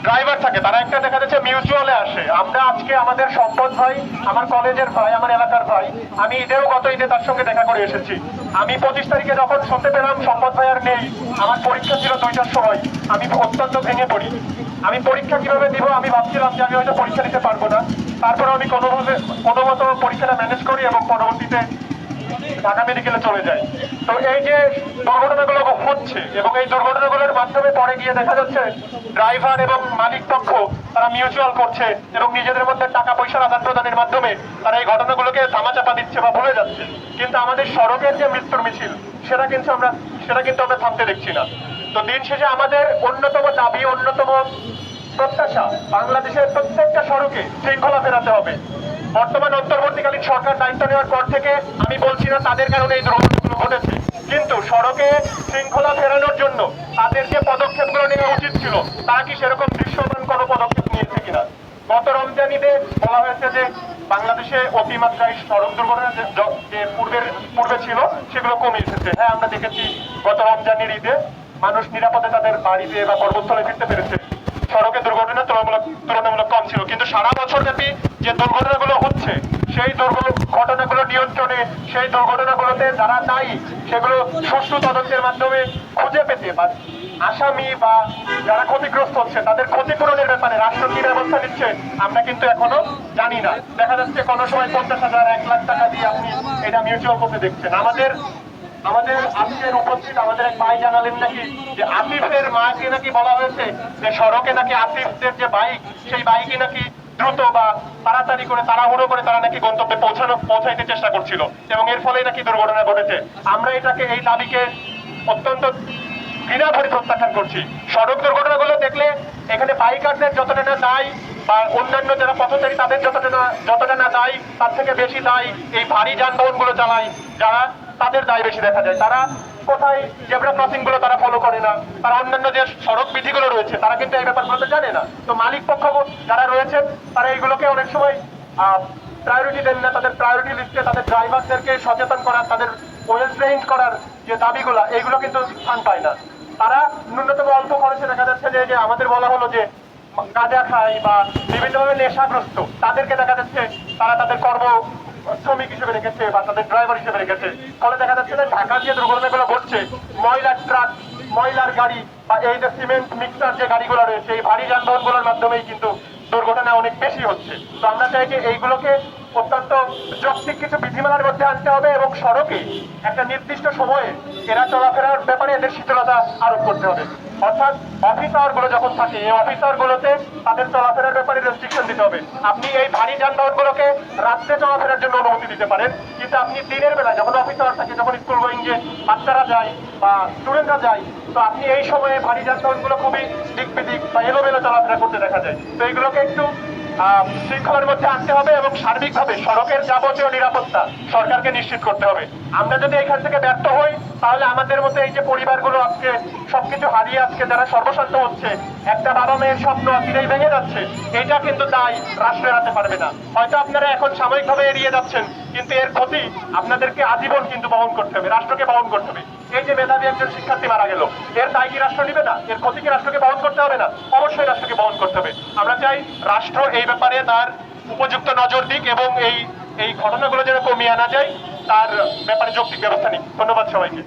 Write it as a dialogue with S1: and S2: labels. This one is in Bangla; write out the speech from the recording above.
S1: ড্রাইভার থাকে তারা একটা দেখা যাচ্ছে মিউচুয়ালে আসে। আমরা আজকে আমাদের সম্পদ ভাই, আমার কলেজের ভাই, আমার এলাকার ভাই, আমি গত ঈদে তার সঙ্গে দেখা করে এসেছি। আমি 25 তারিখে যখন শুনতে পেলাম সম্পদ ভাই আর নেই, আমার পরীক্ষা ছিল 2টার সময়, আমি অত্যন্ত ভেঙে পড়ি। আমি পরীক্ষা কিভাবে দিব আমি ভাবছিলাম যে আমি হয়তো পরীক্ষা দিতে পারবো না। তারপরে আমি কোনো মতো পরীক্ষাটা ম্যানেজ করি এবং পরবর্তীতে ঢাকা মেডিকেলে চলে যায়। তো এই যে দুর্ঘটনাগুলো হচ্ছে এবং এই দুর্ঘটনাগুলোর মাধ্যমে পরে গিয়ে দেখা যাচ্ছে ড্রাইভার এবং মালিক পক্ষ তারা মিউচুয়াল করছে এবং নিজেদের মধ্যে টাকা পয়সার আদান প্রদানের মাধ্যমে তারা এই ঘটনাগুলোকে ধামাচাপা দিচ্ছে বা ভুলে যাচ্ছে। কিন্তু আমাদের সড়কের যে মৃত্যুর মিছিল সেটা কিন্তু আমরা থামতে দেখছি না। তো দিন শেষে আমাদের অন্যতম দাবি, অন্যতম প্রত্যাশা, বাংলাদেশের প্রত্যেকটা সড়কে শৃঙ্খলা ফেরাতে হবে। বর্তমান অন্তর্বর্তীকালীন সরকার দায়িত্ব নেওয়ার পর থেকে আমি বলছি না তাদের কারণে এই দুর্ঘটনাগুলো ঘটেছে, কিন্তু সড়কে শৃঙ্খলা ফেরানোর জন্য তাদের যে পদক্ষেপগুলো নেওয়া উচিত ছিল তারা কি সেরকম দৃশ্যমান কোনো পদক্ষেপ নিয়েছে কিনা। গত রমজান ঈদে বলা হয়েছে যে বাংলাদেশে অতিমাত্রায় সড়ক দুর্ঘটনা যে পূর্বে ছিল সেগুলো কমে এসেছে। হ্যাঁ, আমরা দেখেছি গত রমজানের ঈদে মানুষ নিরাপদে তাদের বাড়িতে বা কর্মস্থলে ফিরতে পেরেছে। সড়কে দুর্ঘটনা তুলনামূলক কম ছিল, কিন্তু সারা বছর ব্যাপী যে দুর্ঘটনাগুলো হচ্ছে সেই ঘটনাগুলো নিয়ন্ত্রণে, সেই দুর্ঘটনাগুলোতে যারা দায়ী সেগুলো সুষ্ঠু তদন্তের মাধ্যমে খুঁজে পেতে বা আসামি বা যারা ক্ষতিগ্রস্ত হচ্ছে তাদের ক্ষতিপূরণের ব্যাপারে রাষ্ট্র কি ব্যবস্থা নিচ্ছে আমরা কিন্তু এখনো জানি না। দেখা যাচ্ছে কোনো সময় 50,000 1 লাখ টাকা দিয়ে আপনি এটা মিউচুয়াল করতে দেখছেন। আমাদের আজকের উপস্থিত আমাদের এক ভাই জানালেন নাকি যে আসিফের মাকে নাকি বলা হয়েছে যে সড়কে নাকি আসিফদের যে বাইক সেই বাইকে নাকি দ্রুত বা তাড়াতাড়ি করে তাড়াহুড়ো করে তারা নাকি গন্তব্যে পৌঁছাইতে চেষ্টা করছিল এবং এর ফলে নাকি দুর্ঘটনা ঘটেছে। আমরা এই দাবিকে অত্যন্ত ঘৃণা ভরে প্রত্যাখ্যান করছি। সড়ক দুর্ঘটনাগুলো দেখলে এখানে বাইকারদের যতটা না দায়ী বা অন্যান্য যারা পথচারী তাদের যতটা না দায়ী, তার থেকে বেশি দায়ী এই ভারী যানবাহন গুলো চালায় যারা, তাদের দায় বেশি দেখা যায়। তারা কোথায় জেব্রা ক্রসিং গুলো তারা ফলো করে না, তারা অন্যান্য যে সড়ক বিধিগুলো রয়েছে তারা কিন্তু এই ব্যাপারগুলো জানে না। তো মালিক পক্ষ যারা রয়েছেন তারা এইগুলোকে অনেক সময় প্রায়োরিটি দেন না। তাদের প্রায়োরিটি লিস্টে তাদের ড্রাইভারদেরকে সচেতন করার, তাদের ওয়েল ট্রেইন করার যে দাবিগুলা এইগুলো কিন্তু স্থান পায় না। তারা ন্যূনতম অল্প খরচে দেখা যাচ্ছে যে আমাদের বলা হলো যে গাঁজা খায় বা বিভিন্নভাবে নেশাগ্রস্ত তাদেরকে দেখা যাচ্ছে তারা তাদের শ্রমিক হিসেবে রেখেছে বা তাদের ড্রাইভার হিসেবে রেখেছে। ফলে দেখা যাচ্ছে যে ঢাকার যে দুর্ঘটনাগুলো ঘটছে, ময়লার ট্রাক, ময়লার গাড়ি বা এই যে সিমেন্ট মিক্সার যে গাড়িগুলো রয়েছে এই ভারী যানবাহনগুলোর মাধ্যমেই কিন্তু দুর্ঘটনা অনেক বেশি হচ্ছে। তো আমরা চাই যে এইগুলোকে অত্যন্ত যৌক্তিক কিছু বিধিমালার মধ্যে আনতে হবে এবং সড়কে একটা নির্দিষ্ট সময়ে এরা চলাফেরার ব্যাপারে এদের শীতলতা আরোপ করতে হবে। অর্থাৎ অফিসার গুলো যখন থাকে এই অফিসার গুলোতে তাদের চলাফেরার ব্যাপারে রেস্ট্রিকশন দিতে হবে। আপনি এই ভারী যানবাহন গুলোকে রাত্রে চলাফেরার জন্য অনুমতি দিতে পারেন, কিন্তু আপনি দিনের বেলায় যখন অফিসার থাকে, যখন স্কুল গোয়িং যে বাচ্চারা যায় বা স্টুডেন্টরা যায়, তো আপনি এই সময়ে ভারী যানবাহন গুলো খুবই দিক বিদিক বা এলোমেলো চলাফেরা করতে দেখা যায়। তো এইগুলোকে একটু শৃঙ্খলার মধ্যে আনতে হবে এবং সার্বিকভাবে সড়কের যাবতীয় নিরাপত্তা সরকারকে নিশ্চিত করতে হবে। আমরা যদি এখান থেকে ব্যর্থ হই তাহলে আমাদের মতো এই যে পরিবারগুলো আজকে সবকিছু হারিয়ে আজকে যারা সর্বশান্ত হচ্ছে, একটা বাবা মেয়ের স্বপ্ন আজকেই ভেঙে যাচ্ছে, এটা কিন্তু দায় রাষ্ট্র এড়াতে পারবে না। হয়তো আপনারা এখন সাময়িকভাবে এড়িয়ে যাচ্ছেন, কিন্তু এর ক্ষতি আপনাদেরকে আজীবন কিন্তু বহন করতে হবে, রাষ্ট্রকে বহন করতে হবে। এই যে মেধাবী একজন শিক্ষার্থী মারা গেল, এর দায় কি রাষ্ট্র নিবে না? এর ক্ষতি কি রাষ্ট্রকে বহন করতে হবে না? অবশ্যই রাষ্ট্রকে বহন করতে হবে। আমরা চাই রাষ্ট্র এই ব্যাপারে তার উপযুক্ত নজর দিক এবং এই ঘটনাগুলো যেন কমিয়ে আনা যায় তার ব্যাপারে যৌক্তিক ব্যবস্থা নিক। ধন্যবাদ সবাইকে।